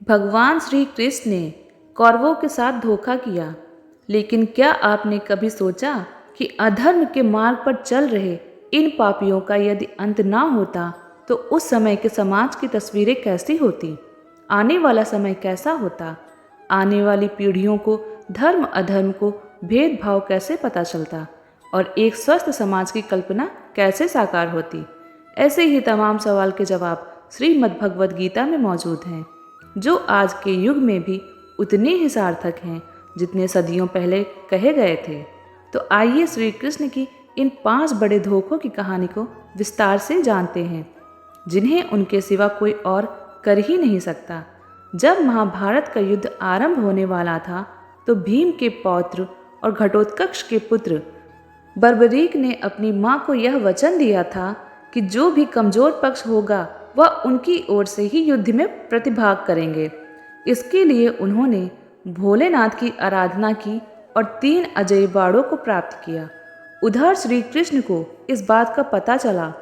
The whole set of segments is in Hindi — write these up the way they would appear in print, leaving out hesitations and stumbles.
भगवान श्री कृष्ण ने कौरवों के साथ धोखा किया, लेकिन क्या आपने कभी सोचा कि अधर्म के मार्ग पर चल रहे इन पापियों का यदि अंत ना होता तो उस समय के समाज की तस्वीरें कैसी होती? आने वाला समय कैसा होता? आने वाली पीढ़ियों को धर्म अधर्म को भेदभाव कैसे पता चलता और एक स्वस्थ समाज की कल्पना कैसे साकार होती? ऐसे ही तमाम सवाल के जवाब श्रीमद् भगवद गीता में मौजूद हैं, जो आज के युग में भी उतने ही सार्थक हैं जितने सदियों पहले कहे गए थे। तो आइए श्री कृष्ण की इन 5 बड़े धोखों की कहानी को विस्तार से जानते हैं, जिन्हें उनके सिवा कोई और कर ही नहीं सकता। जब महाभारत का युद्ध आरंभ होने वाला था तो भीम के पौत्र और घटोत्कच के पुत्र बर्बरीक ने अपनी मां को यह वचन दिया था कि जो भी कमजोर पक्ष होगा वह उनकी ओर से ही युद्ध में प्रतिभाग करेंगे। इसके लिए उन्होंने भोलेनाथ की आराधना की और 3 अजय बाणों को प्राप्त किया। उधर श्री कृष्ण को इस बात का पता चला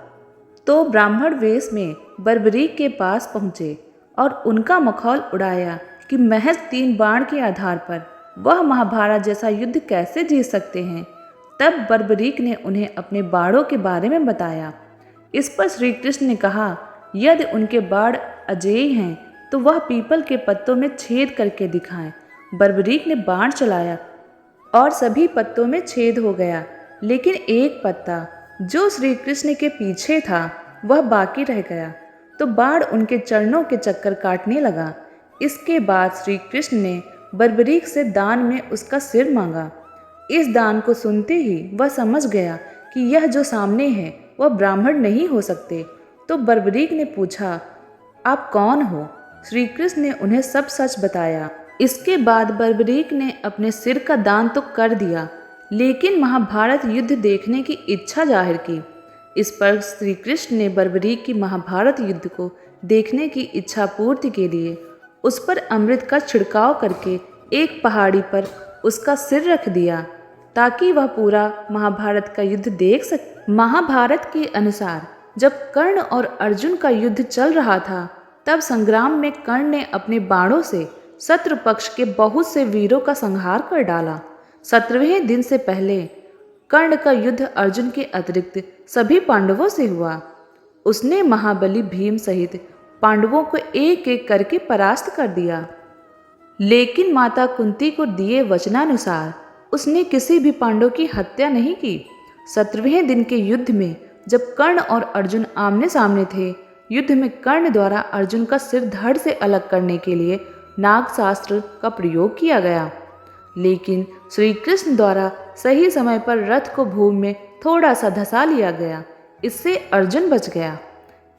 तो ब्राह्मण वेश में बर्बरीक के पास पहुँचे और उनका मखौल उड़ाया कि महज 3 बाण के आधार पर वह महाभारत जैसा युद्ध कैसे जीत सकते हैं। तब बर्बरीक ने उन्हें अपने बाणों के बारे में बताया। इस पर श्री कृष्ण ने कहा, यदि उनके बाण अजेय हैं तो वह पीपल के पत्तों में छेद करके दिखाएं। बर्बरीक ने बाण चलाया और सभी पत्तों में छेद हो गया, लेकिन एक पत्ता जो श्री कृष्ण के पीछे था वह बाकी रह गया, तो बाण उनके चरणों के चक्कर काटने लगा। इसके बाद श्री कृष्ण ने बर्बरीक से दान में उसका सिर मांगा। इस दान को सुनते ही वह समझ गया कि यह जो सामने है वह ब्राह्मण नहीं हो सकते। तो बर्बरीक ने पूछा, आप कौन हो? श्री कृष्ण ने उन्हें सब सच बताया। इसके बाद बर्बरीक ने अपने सिर का दान तो कर दिया, लेकिन महाभारत युद्ध देखने की इच्छा जाहिर की। इस पर श्री कृष्ण ने बर्बरीक की महाभारत युद्ध को देखने की इच्छा पूर्ति के लिए उस पर अमृत का छिड़काव करके एक पहाड़ी पर उसका सिर रख दिया, ताकि वह पूरा महाभारत का युद्ध देख सके। महाभारत के अनुसार जब कर्ण और अर्जुन का युद्ध चल रहा था, तब संग्राम में कर्ण ने अपने बाणों से शत्रु पक्ष के बहुत से वीरों का संहार कर डाला। 17वें दिन से पहले कर्ण का युद्ध अर्जुन के अतिरिक्त सभी पांडवों से हुआ। उसने महाबली भीम सहित पांडवों को एक एक करके परास्त कर दिया, लेकिन माता कुंती को दिए वचनानुसार उसने किसी भी पांडव की हत्या नहीं की। 17वें दिन के युद्ध में जब कर्ण और अर्जुन आमने सामने थे, युद्ध में कर्ण द्वारा अर्जुन का सिर धड़ से अलग करने के लिए नागशास्त्र का प्रयोग किया गया, लेकिन श्री कृष्ण द्वारा सही समय पर रथ को भूमि में थोड़ा सा धंसा लिया गया। इससे अर्जुन बच गया।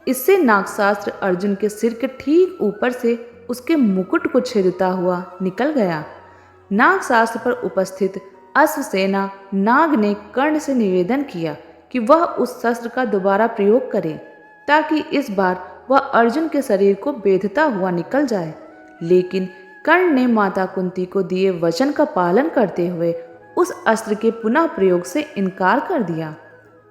इससे नागशास्त्र अर्जुन के सिर के ठीक ऊपर से उसके मुकुट को छेदता हुआ निकल गया। नागशास्त्र पर उपस्थित अश्वसेना नाग ने कर्ण से निवेदन किया कि वह उस शस्त्र का दोबारा प्रयोग करे, ताकि इस बार वह अर्जुन के शरीर को बेधता हुआ निकल जाए। लेकिन कर्ण ने माता कुंती को दिए वचन का पालन करते हुए उस अस्त्र के पुनः प्रयोग से इनकार कर दिया।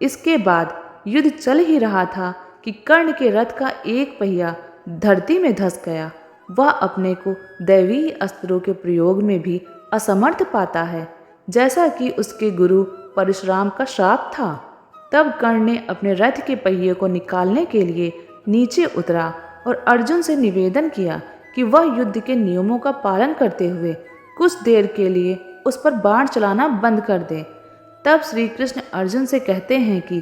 इसके बाद युद्ध चल ही रहा था कि कर्ण के रथ का एक पहिया धरती में धंस गया। वह अपने को दैवीय अस्त्रों के प्रयोग में भी असमर्थ पाता है, जैसा कि उसके गुरु परशुराम का श्राप था। तब कर्ण ने अपने रथ के पहिए को निकालने के लिए नीचे उतरा और अर्जुन से निवेदन किया कि वह युद्ध के नियमों का पालन करते हुए कुछ देर के लिए उस पर बाण चलाना बंद कर दे। तब श्री कृष्ण अर्जुन से कहते हैं कि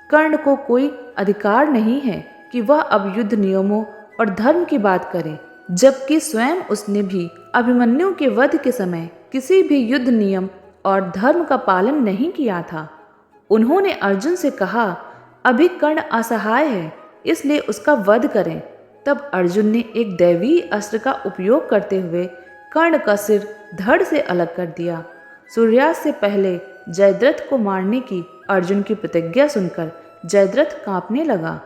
कर्ण को कोई अधिकार नहीं है कि वह अब युद्ध नियमों और धर्म की बात करे, जबकि स्वयं उसने भी अभिमन्यु के वध के समय किसी भी युद्ध नियम और धर्म का पालन नहीं किया था। उन्होंने अर्जुन से कहा, अभी कर्ण असहाय है, इसलिए उसका वध करें। तब अर्जुन ने एक दैवीय अस्त्र का उपयोग करते हुए कर्ण का सिर धड़ से अलग कर दिया। सूर्यास्त से पहले जयद्रथ को मारने की अर्जुन की प्रतिज्ञा सुनकर जयद्रथ कांपने लगा।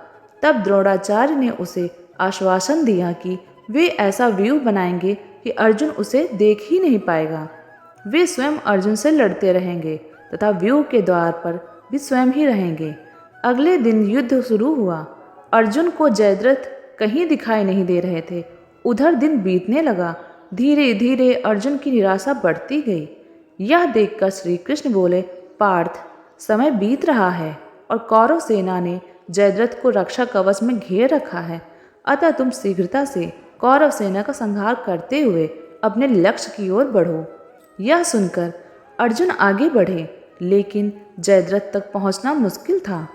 तब द्रोणाचार्य ने उसे आश्वासन दिया कि वे ऐसा व्यूह बनाएंगे कि अर्जुन उसे देख ही नहीं पाएगा। वे स्वयं अर्जुन से लड़ते रहेंगे तथा व्यूह के द्वार पर भी स्वयं ही रहेंगे। अगले दिन युद्ध शुरू हुआ। अर्जुन को जयद्रथ कहीं दिखाई नहीं दे रहे थे। उधर दिन बीतने लगा। धीरे धीरे अर्जुन की निराशा बढ़ती गई। यह देखकर श्री कृष्ण बोले, पार्थ, समय बीत रहा है और कौरव सेना ने जयद्रथ को रक्षा कवच में घेर रखा है। अतः तुम शीघ्रता से कौरव सेना का संहार करते हुए अपने लक्ष्य की ओर बढ़ो। यह सुनकर अर्जुन आगे बढ़े, लेकिन जयद्रथ तक पहुंचना मुश्किल था।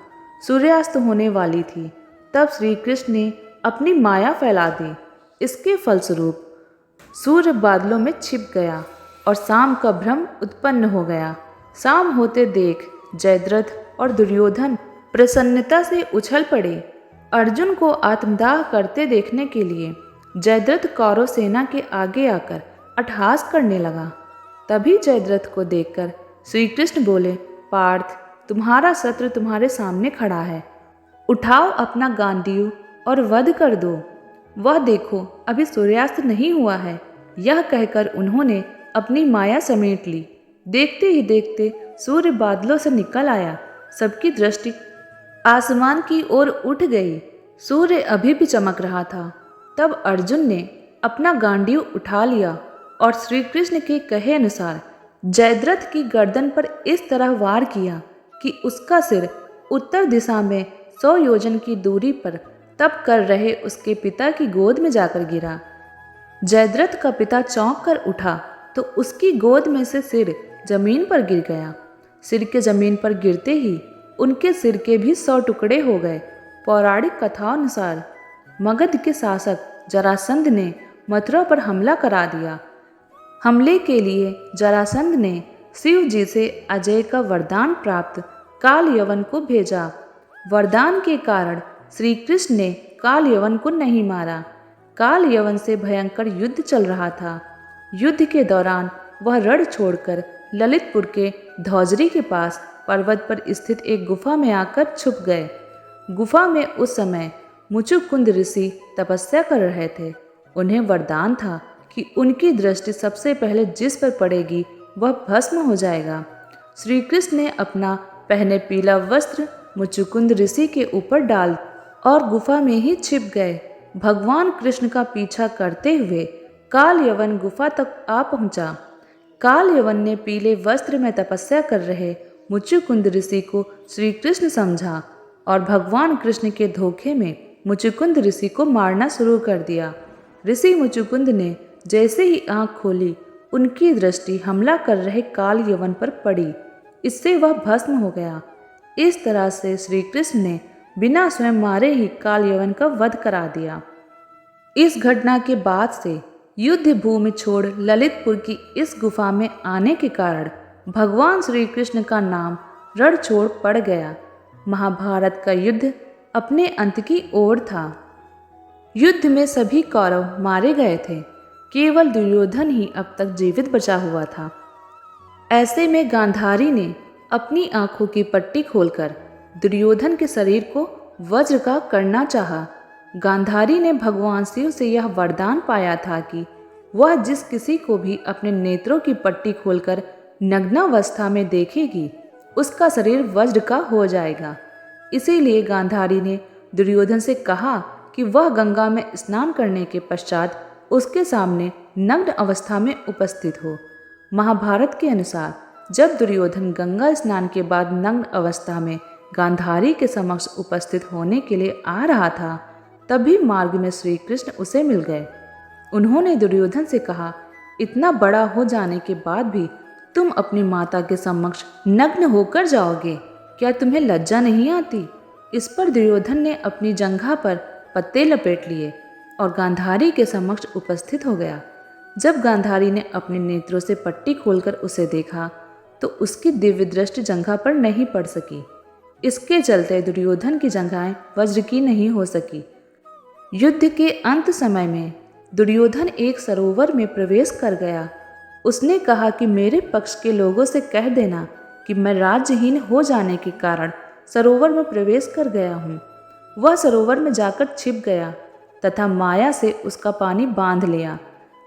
सूर्यास्त होने वाली थी। तब श्री कृष्ण ने अपनी माया फैला दी। इसके फलस्वरूप सूर्य बादलों में छिप गया और शाम का भ्रम उत्पन्न हो गया। शाम होते देख जयद्रथ और दुर्योधन प्रसन्नता से उछल पड़े। अर्जुन को आत्मदाह करते देखने के लिए जयद्रथ कौरव सेना के आगे आकर अट्टहास करने लगा। तभी जयद्रथ को देखकर श्री कृष्ण बोले, पार्थ, तुम्हारा शत्रु तुम्हारे सामने खड़ा है। उठाओ अपना गांडीव और वध कर दो। वह देखो, अभी सूर्यास्त नहीं हुआ है। यह कहकर उन्होंने अपनी माया समेट ली। देखते ही देखते सूर्य बादलों से निकल आया। सबकी दृष्टि आसमान की ओर उठ गई। सूर्य अभी भी चमक रहा था। तब अर्जुन ने अपना गांडीव उठा लिया और श्री कृष्ण के कहे अनुसार जयद्रथ की गर्दन पर इस तरह वार किया कि उसका सिर उत्तर दिशा में 100 योजन की दूरी पर तप कर रहे उसके पिता की गोद में जाकर गिरा। जयद्रथ का पिता चौंक कर उठा तो उसकी गोद में से सिर जमीन पर गिर गया। सिर के जमीन पर गिरते ही उनके सिर के भी 100 टुकड़े हो गए। पौराणिक कथाओं अनुसार मगध के शासक जरासंध ने मथुरा पर हमला करा दिया। हमले के लिए जरासंध ने शिव जी से अजय का वरदान प्राप्त काल यवन को भेजा। वरदान के कारण श्री कृष्ण ने काल यवन को नहीं मारा। काल यवन से भयंकर युद्ध चल रहा था। युद्ध के दौरान वह रण छोड़कर ललितपुर के धौजरी के पास पर्वत पर स्थित एक गुफा में आकर छुप गए। गुफा में उस समय मुचुकुंद ऋषि तपस्या कर रहे थे। उन्हें वरदान था कि उनकी दृष्टि सबसे पहले जिस पर पड़ेगी वह भस्म हो जाएगा। श्री कृष्ण ने अपना पहने पीला वस्त्र मुचुकुंद ऋषि के ऊपर डाल और गुफा में ही छिप गए। भगवान कृष्ण का पीछा करते हुए काल यवन गुफा तक आ पहुंचा। काल यवन ने पीले वस्त्र में तपस्या कर रहे मुचुकुंद ऋषि को श्री कृष्ण समझा और भगवान कृष्ण के धोखे में मुचुकुंद ऋषि को मारना शुरू कर दिया। ऋषि मुचुकुंद ने जैसे ही आंख खोली, उनकी दृष्टि हमला कर रहे काल यवन पर पड़ी। इससे वह भस्म हो गया। इस तरह से श्री कृष्ण ने बिना स्वयं मारे ही काल यवन का वध करा दिया। इस घटना के बाद से युद्ध भूमि छोड़ ललितपुर की इस गुफा में आने के कारण भगवान श्री कृष्ण का नाम रण छोड़ पड़ गया। महाभारत का युद्ध अपने अंत की ओर था। युद्ध में सभी कौरव मारे गए थे। केवल दुर्योधन ही अब तक जीवित बचा हुआ था। ऐसे में गांधारी ने अपनी आंखों की पट्टी खोलकर दुर्योधन के शरीर को वज्र का करना चाहा। गांधारी ने भगवान शिव से यह वरदान पाया था कि वह जिस किसी को भी अपने नेत्रों की पट्टी खोलकर नग्नावस्था में देखेगी, उसका शरीर वज्र का हो जाएगा। इसीलिए गांधारी ने दुर्योधन से कहा कि वह गंगा में स्नान करने के पश्चात उसके सामने नग्न अवस्था में उपस्थित हो। महाभारत के अनुसार जब दुर्योधन गंगा स्नान के बाद नग्न अवस्था में गांधारी के समक्ष उपस्थित होने के लिए आ रहा था, तभी मार्ग में श्री कृष्ण उसे मिल गए। उन्होंने दुर्योधन से कहा, इतना बड़ा हो जाने के बाद भी तुम अपनी माता के समक्ष नग्न होकर जाओगे, क्या तुम्हें लज्जा नहीं आती? इस पर दुर्योधन ने अपनी जंघा पर पत्ते लपेट लिए और गांधारी के समक्ष उपस्थित हो गया। जब गांधारी ने अपने नेत्रों से पट्टी खोलकर उसे देखा तो उसकी दिव्य दृष्टि जंघा पर नहीं पड़ सकी। इसके चलते दुर्योधन की जंघाएं वज्र की नहीं हो सकी। युद्ध के अंत समय में दुर्योधन एक सरोवर में प्रवेश कर गया। उसने कहा कि मेरे पक्ष के लोगों से कह देना कि मैं राज्यहीन हो जाने के कारण सरोवर में प्रवेश कर गया हूँ। वह सरोवर में जाकर छिप गया तथा माया से उसका पानी बांध लिया।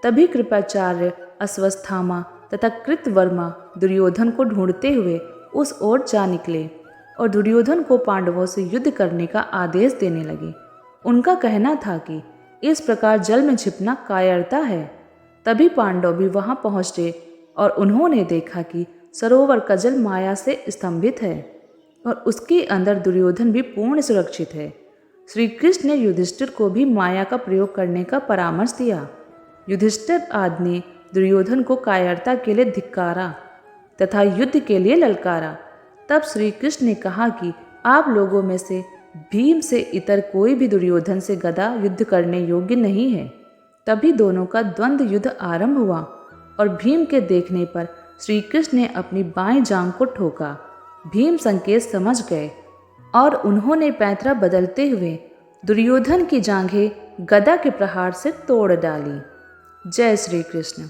तभी कृपाचार्य, अश्वत्थामा तथा कृतवर्मा दुर्योधन को ढूंढते हुए उस ओर जा निकले और दुर्योधन को पांडवों से युद्ध करने का आदेश देने लगे। उनका कहना था कि इस प्रकार जल में छिपना कायरता है। तभी पांडव भी वहां पहुंचे और उन्होंने देखा कि सरोवर का जल माया से स्तंभित है और उसके अंदर दुर्योधन भी पूर्ण सुरक्षित है। श्री कृष्ण ने युधिष्ठिर को भी माया का प्रयोग करने का परामर्श दिया। युधिष्ठिर आदि ने दुर्योधन को कायरता के लिए धिक्कारा तथा युद्ध के लिए ललकारा। तब श्री कृष्ण ने कहा कि आप लोगों में से भीम से इतर कोई भी दुर्योधन से गदा युद्ध करने योग्य नहीं है। तभी दोनों का द्वंद्व युद्ध आरंभ हुआ और भीम के देखने पर श्री कृष्ण ने अपनी बाएं जांघ को ठोका। भीम संकेत समझ गए और उन्होंने पैंतरा बदलते हुए दुर्योधन की जांघें गदा के प्रहार से तोड़ डाली। जय श्री कृष्ण।